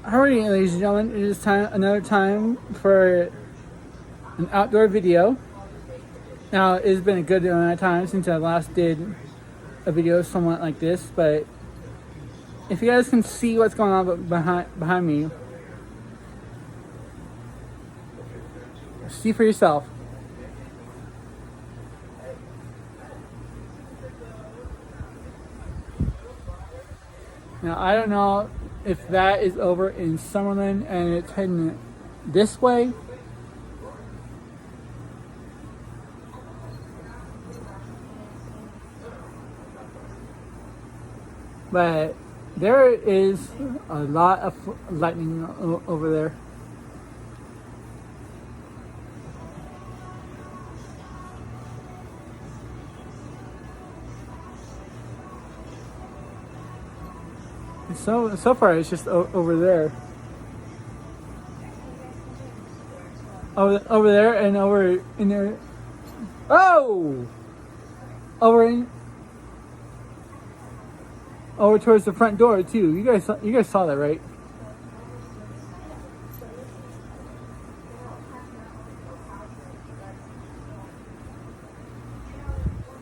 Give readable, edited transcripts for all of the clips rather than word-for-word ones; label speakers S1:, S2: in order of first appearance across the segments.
S1: Alrighty, ladies and gentlemen, it is another time for an outdoor video. Now, it's been a good amount of time since I last did a video somewhat like this, but if you guys can see what's going on behind me, see for yourself. Now, I don't know if that is over in Summerlin and it's heading this way. But there is a lot of lightning over there. So far it's just over there. Over there and over in there. Oh! Over towards the front door too. You guys saw that, right?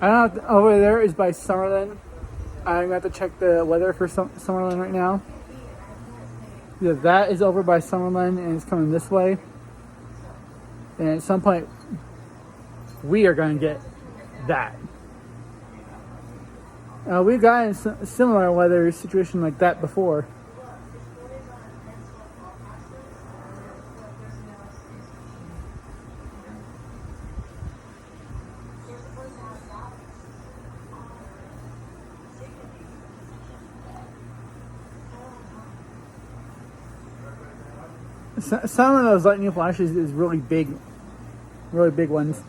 S1: I don't know. Over there is by Summerlin. I'm going to have to check the weather for Summerlin right now. Yeah, that is over by Summerlin and it's coming this way. And at some point, we are going to get that. We've gotten a similar weather situation like that before. Some of those lightning flashes is really big ones.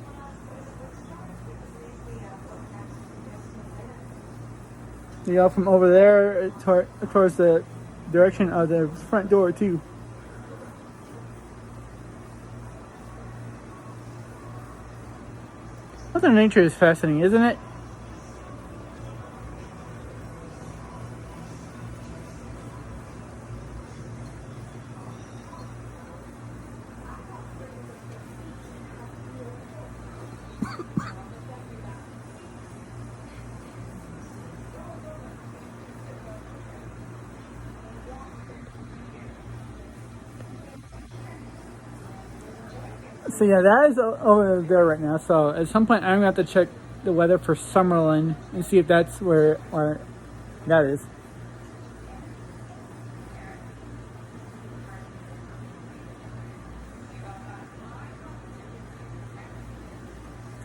S1: You know, from over there towards the direction of the front door too. Mother Nature is fascinating, isn't it? So yeah, that is over there right now. So at some point, I'm gonna have to check the weather for Summerlin and see if that's where that is.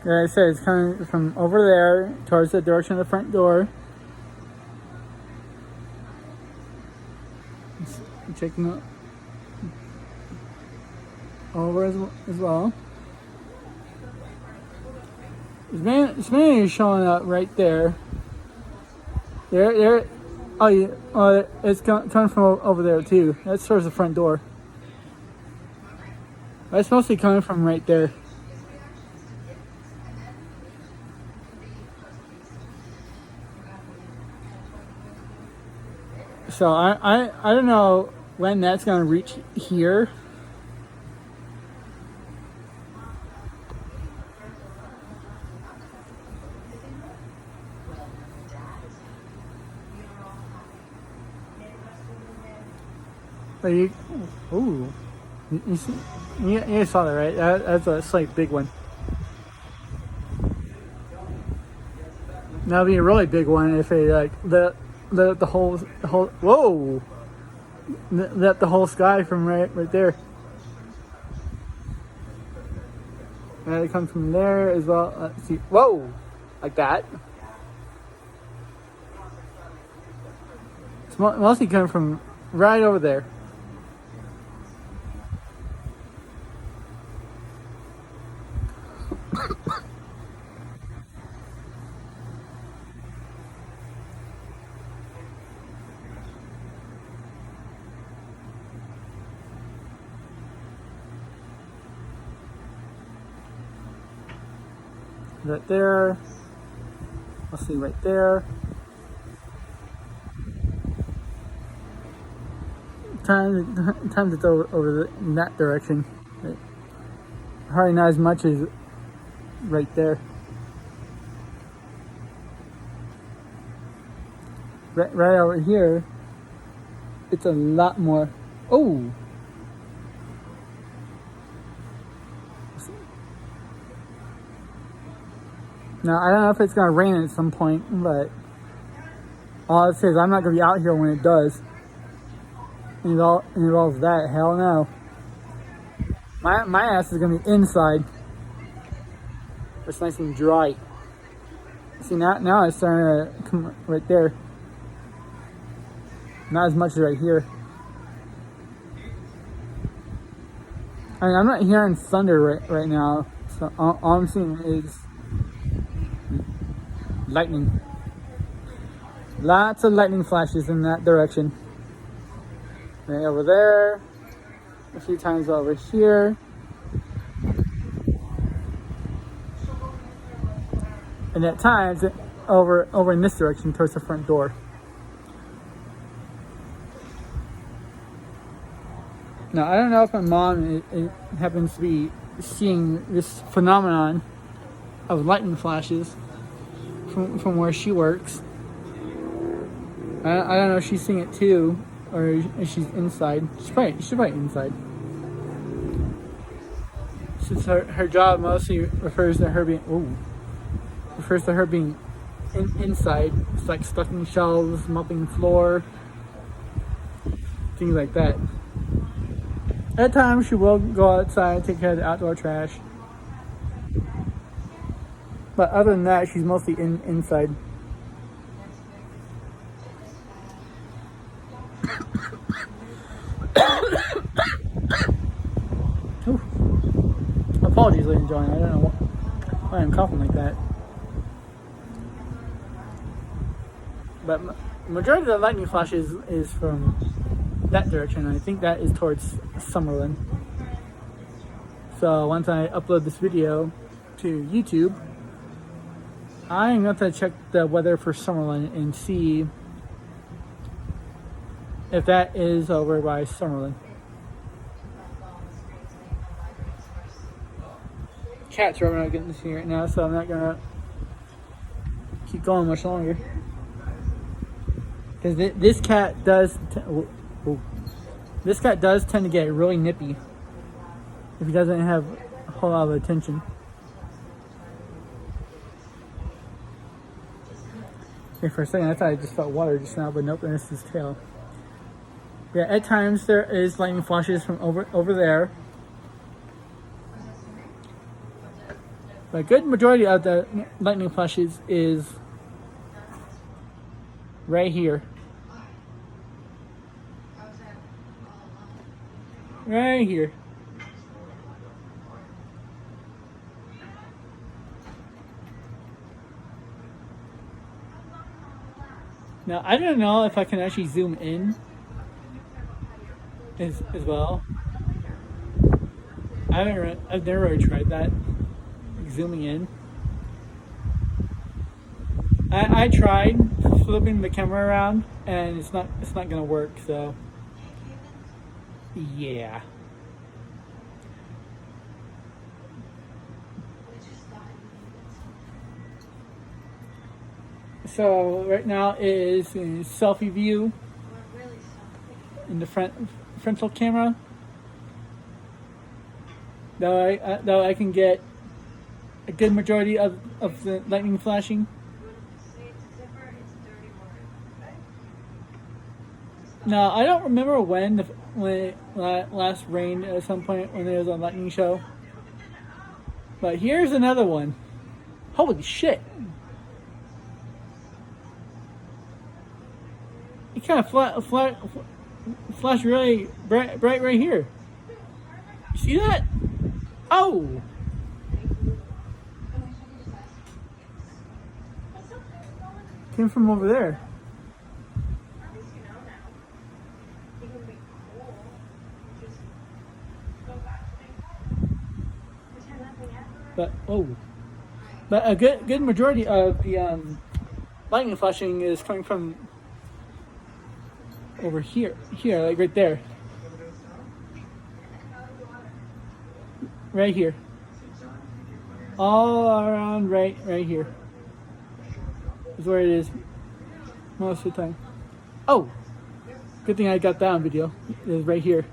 S1: Like I said, it's coming from over there towards the direction of the front door. Checking it over as well. This man is showing up right there. There. Oh yeah. Oh, it's coming from over there too. That's towards the front door. That's mostly coming from right there. So I don't know when that's gonna reach here. But you see, you saw that, right? That's a slight big one. That'd be a really big one if they like the whole whoa, let the whole sky from right there. And it comes from there as well. Let's see, whoa, like that. It's mostly coming from right over there. Right there. Let's see, right there. times it's over in that direction. But hardly not as much as right there. Right over here, it's a lot more. Oh! Now, I don't know if it's going to rain at some point, but all it says, I'm not going to be out here when it does. And it involves that. Hell no. My ass is going to be inside. It's nice and dry. See, now it's starting to come right there. Not as much as right here. I mean, I'm not hearing thunder right now. So all I'm seeing is lightning. Lots of lightning flashes in that direction. Right over there. A few times over here. And at times over in this direction towards the front door. Now, I don't know if my mom happens to be seeing this phenomenon of lightning flashes from where she works. I don't know if she's seeing it too, or if she's inside. She's probably inside. Since her job mostly refers to her being inside. It's like stocking shelves, mopping the floor, things like that. At times, she will go outside and take care of the outdoor trash. But other than that, she's mostly inside. Ooh. Apologies, ladies and gentlemen. I don't know why I'm coughing like that. But majority of the lightning flashes is from that direction. I think that is towards Summerlin. So once I upload this video to YouTube, I'm going to check the weather for Summerlin and see if that is over by Summerlin. Cats are not getting to see right now, so I'm not going to keep going much longer. Because this cat does tend to get really nippy if he doesn't have a whole lot of attention. Okay, for a second I thought I just felt water just now, but nope, that's his tail. Yeah, at times there is lightning flashes from over there. But a good majority of the lightning flashes is right here. Right here. Now, I don't know if I can actually zoom in as well. I've never really tried that, like zooming in. I tried flipping the camera around, and it's not gonna work. So, yeah. So right now is in selfie view in the frontal camera. Though I can get a good majority of the lightning flashing. Now I don't remember when it last rained at some point when there was a lightning show. But here's another one. Holy shit! It kind of flashed really bright right here. You see that? Oh! Came from over there. But a good majority of the lightning flashing is coming from over here, like right there, right here, all around right here is where it is most of the time. Oh, good thing I got that on video. It is right here.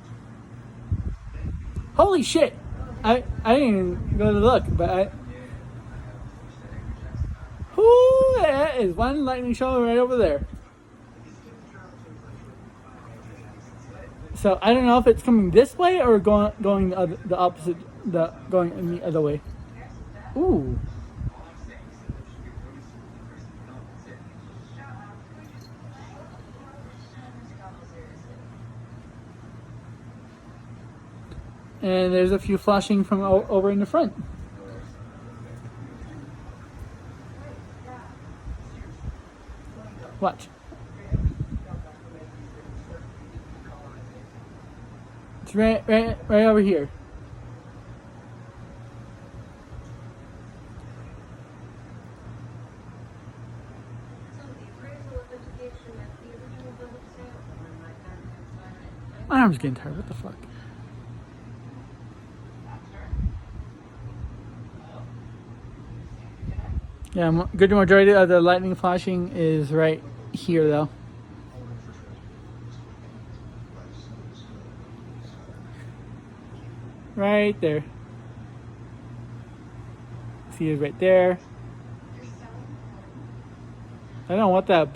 S1: Holy shit! I didn't even go to look, but that is one lightning shower right over there. So I don't know if it's coming this way or going the opposite, going in the other way. Ooh. And there's a few flashing from over in the front. Watch. It's right over here. My arm's getting tired. What the fuck? Yeah, good majority of the lightning flashing is right here, though. Right there. See it right there. I don't know what that.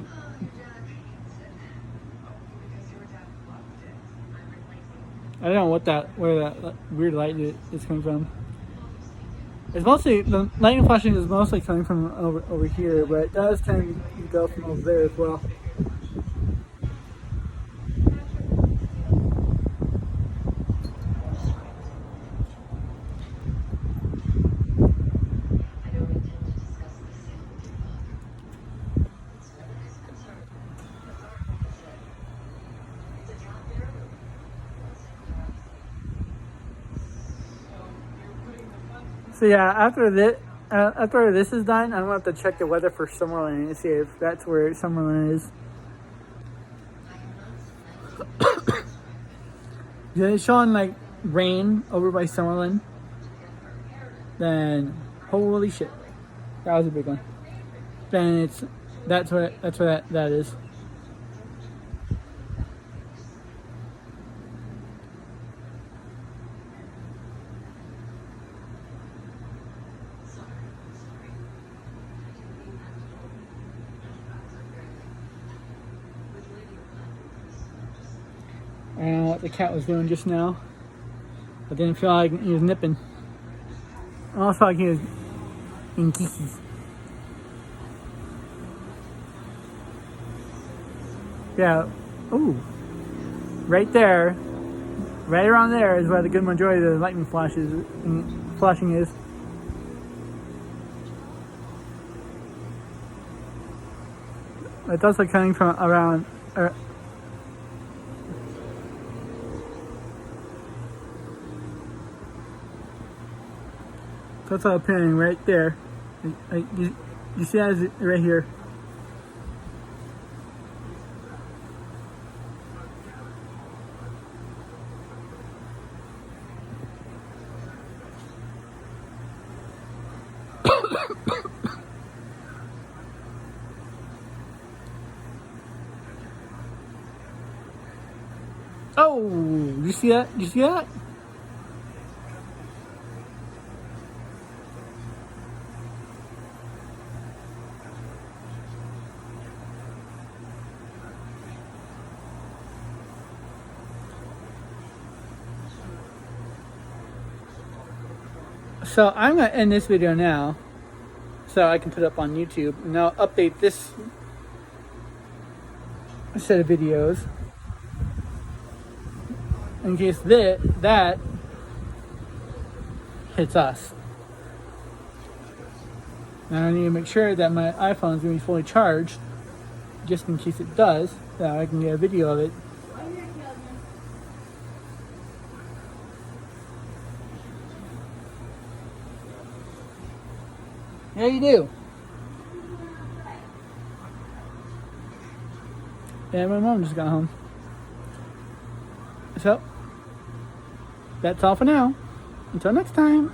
S1: I don't know where that weird light is coming from. It's mostly, the lightning flashing is mostly coming from over here, but it does tend to go from over there as well. So yeah, after this is done, I'm gonna have to check the weather for Summerlin and see if that's where Summerlin is. Yeah, it's showing like rain over by Summerlin. Then holy shit, that was a big one. Then that's where that is. I don't know what the cat was doing just now. I didn't feel like he was nipping. I almost felt like he was in kisses. Yeah. Ooh. Right there. Right around there is where the good majority of the lightning flashing is. It's also coming from around. That's all appearing right there. You see that right here. Oh, you see that? You see that? So I'm going to end this video now so I can put it up on YouTube, and I'll update this set of videos in case that hits us. And I need to make sure that my iPhone is going to be fully charged just in case it does, so I can get a video of it. Yeah, you do. Yeah, my mom just got home. So, that's all for now. Until next time.